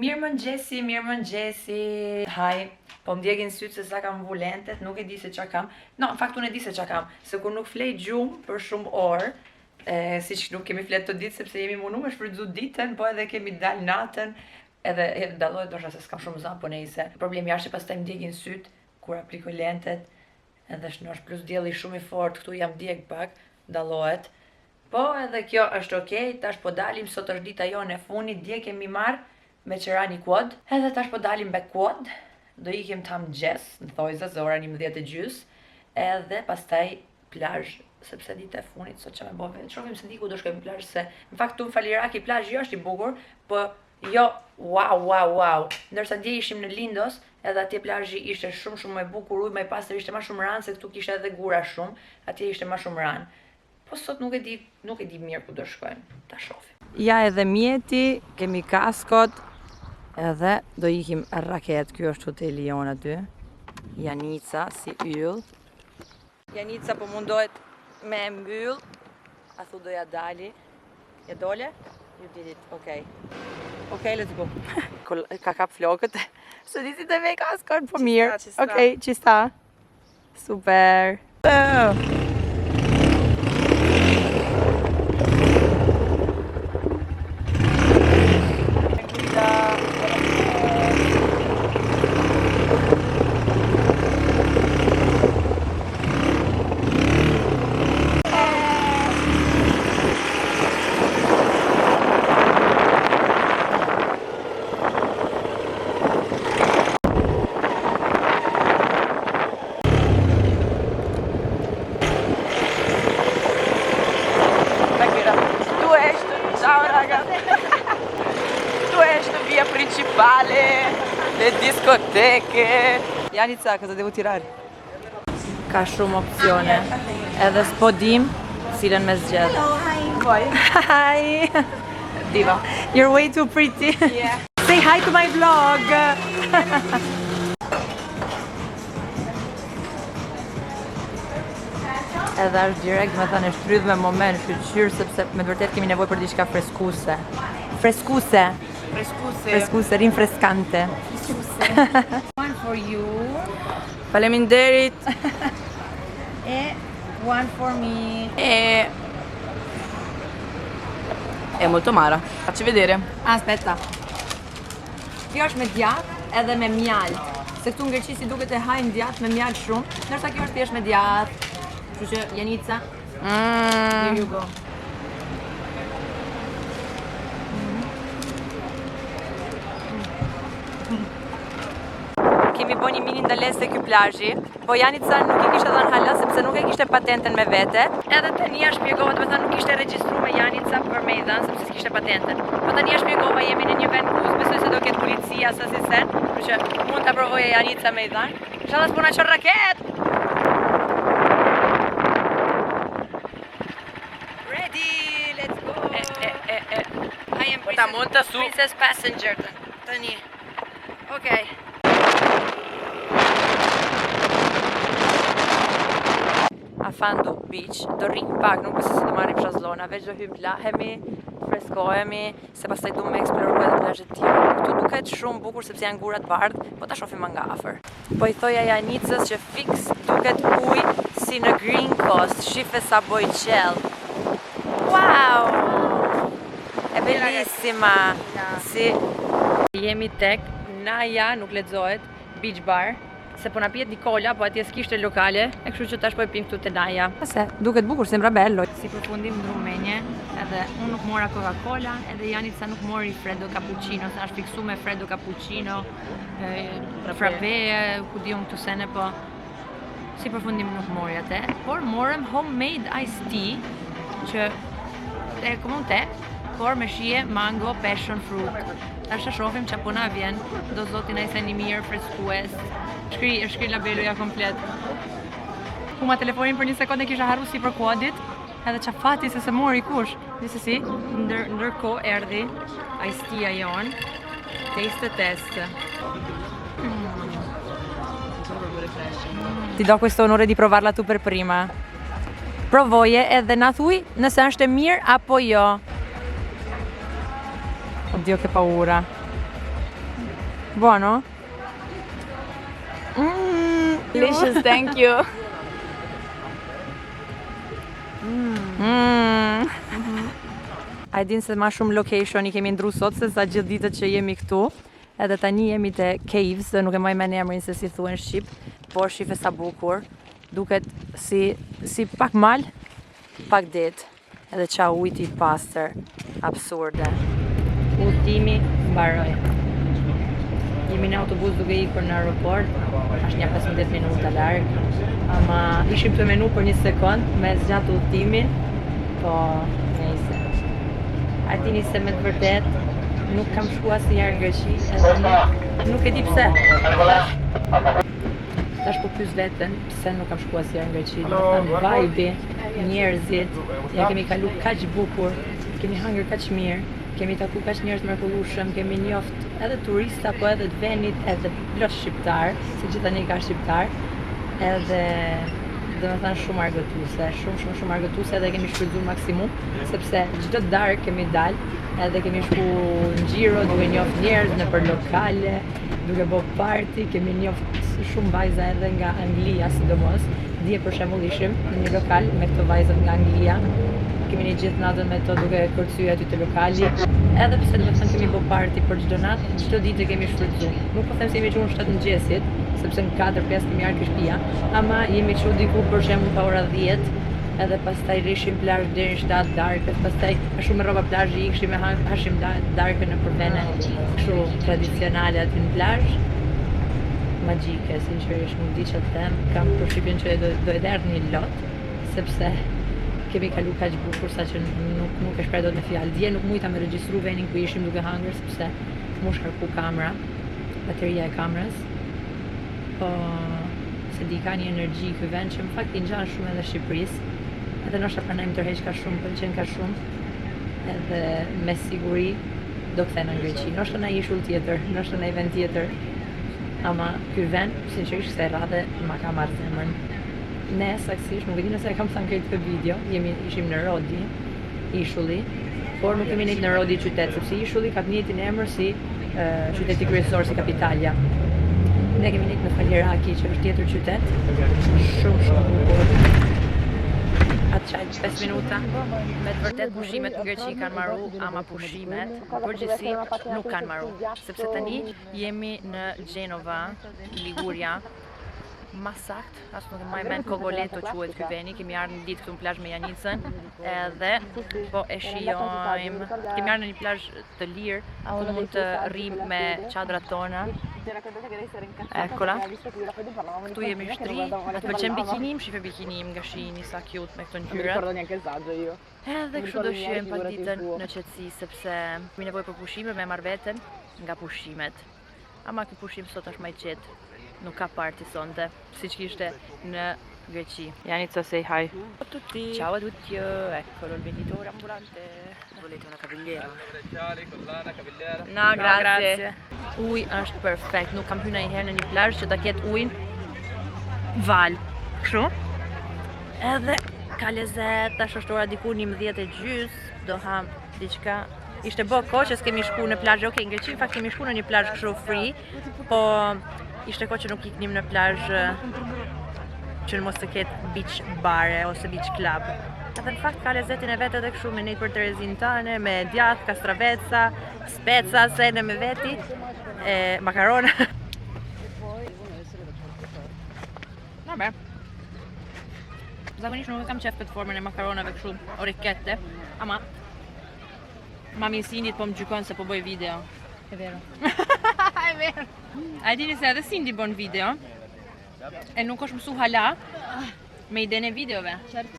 Mirëmëngjesi. Haj, po më djegin sytë se sa kam vulentet, nuk e di se qa kam. No, në fakt unë e di se qa kam, se kur nuk flej gjumë për shumë orë, si që nuk kemi flet të ditë sepse jemi munu me shfrytzu ditën, po edhe kemi dal natën, edhe dallohet dosha se s'kam shumë zanë, po nejse. Problemi është që pastaj më djegin sytë, kur aplikoj lentet, edhe shnosh plus dielli shumë i fort, këtu jam djeg pak, dallohet. Po edhe kjo është okej, tash po dalim, sot është dita jone e funit, dje kemi marrë me qërani quad, edhe tash po dalim back quad, do ikim tam gjes, në thojza, zë ora 11:30, edhe pastaj plazh, sepse dita e funit, sot që me bo vetë, shofim se diku do shkojmë plazh, se në fakt tu në Faliraki plazh jo është i bukur, po jo, wow, ndërsa dje ishim në Lindos, edhe atje plazhi ishte shumë më i bukur, ujë më i pastër, ishte më shumë ranë, se këtu kishte edhe gura shumë, atje ishte më shumë ranë. Po sot nuk e di mirë ku do shkojmë, ta shohim. Ja edhe mjeti, kemi kaskot, edhe do ikim raket, kjo është hoteli jonë aty. Janica si yll. Janica po mundohet me mbyll. A thu doja dali. Ja dole? You did it, okej. Okej, let's go. Ka kap flokët. Se di si të vej kaskon, po mirë. Okej, qista. Super. Via principale, le discoteche. Janica, cosa devo tirare? Ka shumë opcione. Edhe s'po dim cilën me zgjedh. Hello, hi. Hi. Diva. You're way too pretty. Yeah. Say hi to my vlog. Edhe është direkt me thënë shtrydh me moment, shqyrë, sepse me vërtet kemi nevojë për diçka freskuse. Freskuse, rinfreskante. One for you. Faleminderit. E one for me. È molto amara. Facci vedere. Aspetta. Kjo është me djath edhe me mjalt. Se këtu në Greqi si duket e hajnë djath me mjalt shumë, ndërsa kjo është thjesht me djath. Kështu që Janica, here you go. Kemi bo një mini ndales te ky plazhi, po Janica nuk i kishte dhënë hala sepse nuk e kishte patenten me vete. Edhe tani ja shpjegova, do të thënë nuk kishte regjistruar me Janica për me i dhënë sepse s'kishte patenten. Po tani ja shpjegova, jemi në një vend ku besoj se do ketë policia sa si sen, kështu që mund ta provojë Janica me i dhënë. Inshallah s'po na çon raket. Ready, let's go. I am princess passenger tani. Okay. Afandu Beach, do rrim pak, nuk besoj se do marrim shazllona, veç do hym lahemi, freskohemi, se pastaj du me eksploru edhe plazhet tjera. Këtu duket shumë bukur sepse janë gura të bardhë, po ta shohim nga afër. Po i thoja Janicës që fix duket ujë si në Green Coast, shife sa boj qell. Wow! È bellissima! Si jemi tek Naja, nuk lexohet, Beach Bar. Se po na pijet Nikola, po atje s'kishte lokale, e kështu që tash po e pim këtu te Naja. Se duket bukur, sembra bello. Si përfundim në Rumenje, edhe unë nuk mora Coca-Cola, edhe Janica nuk mori Freddo Cappuccino, se është fiksu me Freddo Cappuccino, frappe, ku di unë këtu sene, po si përfundim nuk mori atë, por morëm homemade iced tea, që e komun te, por me shije mango passion fruit. Tash ta shohim çfarë po na vjen, do zoti na i theni mirë, freskues. Shkri labeloja komplet. Huma telefonin për një sekondë kisha harru si për kodit, edhe qa fati se se mori kush. Gjithsesi, ndërkohë erdhi iced tea jon. Taste test. Ti do questo onore di provarla tu per prima. Provoje edhe na thuj nëse është e mirë apo jo. Oddio che paura. Buono? Delicious, thank you. A din se ma shumë location i kemi ndru sot se sa gjithë ditët që jemi këtu. Edhe tani jemi te Caves, nuk e maj me emrin se si thuen shqip, por shife sa bukur. Duket si pak mal, pak dit. Edhe qa ujti i pastër, absurde. Udhtimi mbaroi. Jemi në autobus duke ikur në aeroport, është një 15 minuta larg, ama ishim të menu për një sekond me zgjatë udhtimin, po nejse. Artini se me të vërtet nuk kam shku asnjëherë në Greqi, edhe nuk e di pse. Tash po pyes veten pse nuk kam shku asnjëherë në Greqi. Do të thënë vibe, njerëzit, ja kemi kalu kaq bukur, kemi hangër kaq mirë, kemi taku kaq njerëz mrekullueshëm, kemi njoft edhe turista, po edhe të venit, edhe plot shqiptar, se gjithani ka shqiptar, edhe do të thënë shumë argëtuese, shumë argëtuese, edhe kemi shfrytzuar maksimum, sepse çdo darkë kemi dal, edhe kemi shku në xhiro duke njoft njerëz nëpër lokale, duke bë party, kemi njoft shumë vajza edhe nga Anglia sidomos. Dje për shembull ishim në një lokal me këto vajzat nga Anglia. Kemi një gjithë natën me to duke kërcyer aty te lokali. Edhe pse do të thënë kemi bë party për çdo natë, çdo ditë kemi shfrytzuar. Nuk po them se jemi qenë 7 mëngjesit, sepse në 4-5 kemi ardhur shtëpia, ama jemi çu diku për shembull pa ora 10, edhe pastaj rishim plazh deri në 7 darkës, pastaj me shumë rroba plazhi ikshim me hashim darkën nëpër vene, kështu tradicionale aty në plazh. Magjike, sinqerisht nuk di çfarë të them, kam përshtypjen që do e derdh një lot, sepse kemi kalu kaq bukur sa që nuk e shpreh dot në fjalë. Dje nuk mujta me regjistru venin ku ishim duke hangër sepse mu shkarku kamera, bateria e kamerës. Po se di ka një energji ky vend që në fakt i ngjan shumë edhe Shqipërisë. Edhe ndoshta pranojmë tërheq ka shumë, pëlqen ka shumë. Edhe me siguri do kthehen në Greqi. Ndoshta në ishull tjetër, ndoshta në vend tjetër. Ama ky vend, sinqerisht se radhe ma ka marrë zemrën. Ne saktësisht, nuk e di nëse e kam thënë këtë këtë video, ishim në Rodi, ishulli, por nuk kemi nejtë në Rodi qytet, sepse ishulli ka të njëjtin emër si qyteti kryesor, si Kapitalja. Ne kemi nejtë në Faliraki, që është tjetër qytet, shumë bukur. Atë qajtë 5 minuta, me të vërtet pushimet në Greqi kanë marru, ama pushimet përgjithësi nuk kanë marru, sepse tani jemi në Gjenova, Liguria, ma sakt, as nuk e maj men Kogoleto quhet ky veni, kemi ardhur një ditë këtu në plazh me Janicën, edhe po e shijojmë, kemi ardhur në një plazh të lirë, ku mund të rrim me çadrat tona. Eccola. Këtu jemi shtri, atë pëlqen bikinim, shife bikinim nga shihni sa cute me këto ngjyrat. Edhe kështu do shijojmë pak ditën në qetësi, sepse kemi nevojë për pushime me marr veten nga pushimet. Ama ky pushim sot është më i qetë. Nuk ka party sonte, siç kishte në Greqi. Janica, say hi. Ciao a tutti. Ciao a tutti. Eccolo il venditore ambulante. Volete una cavigliera? No, grazie. Uji është perfekt. Nuk kam hyrë ndonjëherë në një plazh që ta ketë ujin val. Kështu? Edhe ka lezet, tash është ora diku 11:30, do ham diçka. Ishte bë kohë që s'kemi shku në plazh. Okej, në Greqi në fakt kemi shku në një plazh kështu free, po ishte kohë që nuk iknim në plazh që në mos të ketë beach bare ose beach club. Edhe në fakt ka lezetin e vetë edhe kështu me nejtë për Terezin tane, me djath, kastraveca, speca, sene me veti, makarona. Vabbè. Zakonisht nuk e kam qef këtë formën e makaronave kështu orikette, ama mami Sindit po më gjykon se po bëj video. È vero. È vero. A dini se edhe Sindi bën video, e nuk është mësu hala me idenë e videove.